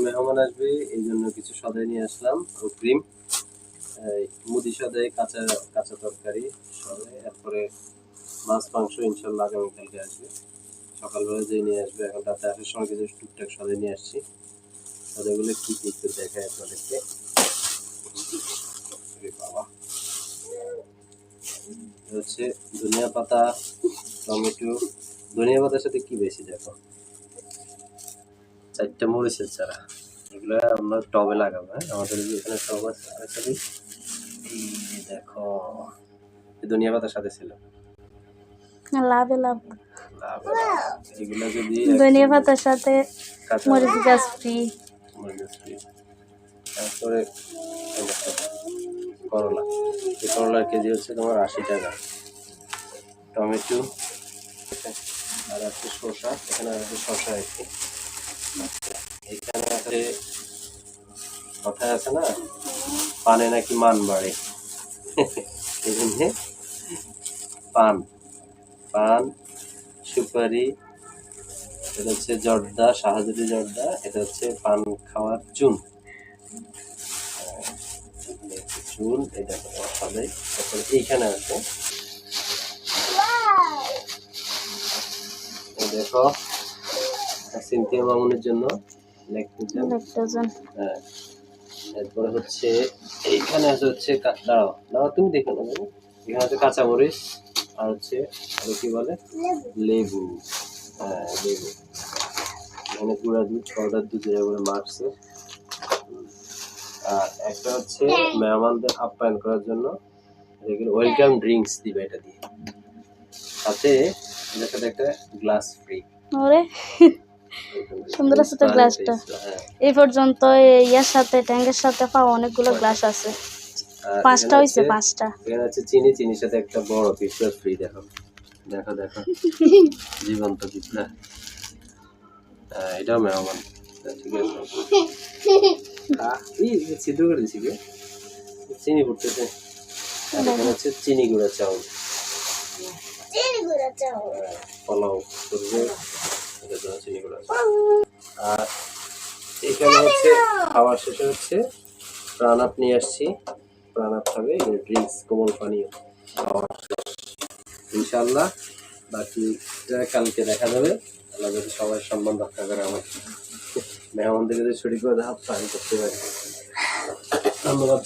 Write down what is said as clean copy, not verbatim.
মেহমান আসবে এই জন্য কিছু সদাই নিয়ে আসলাম, অগ্রিম মুদি সদাই, কাঁচা কাঁচা তরকারি সদাই, এরপরে মাছ মাংস ইনশাল্লাহ আগামীকালকে আসবে। সকালবেলা যে নিয়ে আসবে, এখন রাতে আসার সময় কিছু টুকটাক সদাই নিয়ে আসছি। সদাইগুলো কি কি একটু দেখায় আপনাদেরকে। বাবা হচ্ছে ধনিয়া পাতা, টমেটো, ধনিয়া পাতার সাথে কি বেশি দেখো, 4টা মরিচের চারা, এগুলো আমরা টবে লাগাবো। হ্যাঁ, আমাদের এখানে টব আছে। এই যে দেখো, ধনিয়া পাতার সাথে ছিল লাভ লাভ, এগুলো যদি ধনিয়া পাতার সাথে মরিচ গাছ ফ্রি। তারপরে করলা, এই করলার কেজি হচ্ছে তোমার 80 টাকা। টমেটো আর আছে শসা, এখানে আছে শসা একটু। এখানে আছে, কথায় আছে না, পানে নাকি মান বাড়ে, এই জন্যে পান, পান, সুপারি, এটা হচ্ছে জর্দা, শাহজাদি জর্দা, এটা হচ্ছে পান খাওয়ার চুন, চুন। এটা সবাই। তারপরে এইখানে আছে, দেখো, সিনথিয়া মামুনের জন্য ল্যাকটোজেন। হ্যাঁ, এরপরে হচ্ছে এইখানে আছে হচ্ছে দাঁড়াও দাঁড়াও, তুমি দেখো না, এখানে আছে কাঁচামরিচ, আর হচ্ছে কি বলে, লেবু। হ্যাঁ, লেবু। এখানে গুঁড়া দুধ, পাউডার দুধ, যেগুলো মারছে। আর একটা হচ্ছে মেহমানদের আপ্যায়ন করার জন্য এগুলো ওয়েলকাম ড্রিঙ্কস দিবে, এটা দিয়ে, সাথে এটার সাথে একটা গ্লাস ফ্রি। ওরে সুন্দর আছে তো গ্লাসটা। এই পর্যন্ত ইয়ার সাথে ট্যাঙ্কের সাথে পাওয়া অনেকগুলো গ্লাস আছে, 5টা হইছে, 5টা। এখানে আছে চিনি, চিনির সাথে একটা বড় পিঁপড়া ফ্রি। দেখো দেখো দেখো, জীবন্ত পিঁপড়া। এটাও মেহমান, ঠিক আছে। এই ছিদ্র করে দিছি কে, চিনি পড়তেছে। এখানে হচ্ছে চিনি গুঁড়া চাউল, পোলাও করবে, এটার জন্য চিনি গুঁড়া চাউল। আর এখানে হচ্ছে খাওয়ার শেষে হচ্ছে প্রাণ আপ নিয়ে আসছি, প্রাণ আপ খাবে, ড্রিঙ্কস, কোমল পানীয় খাওয়ার ইনশাল্লাহ। বাকিটা কালকে দেখা যাবে। আল্লাহ যদি সবাই সম্মান রক্ষা করে, আমার মেহমানদের যদি ছুটি করে দেওয়া প্ল্যান করতে পারি। ধন্যবাদ।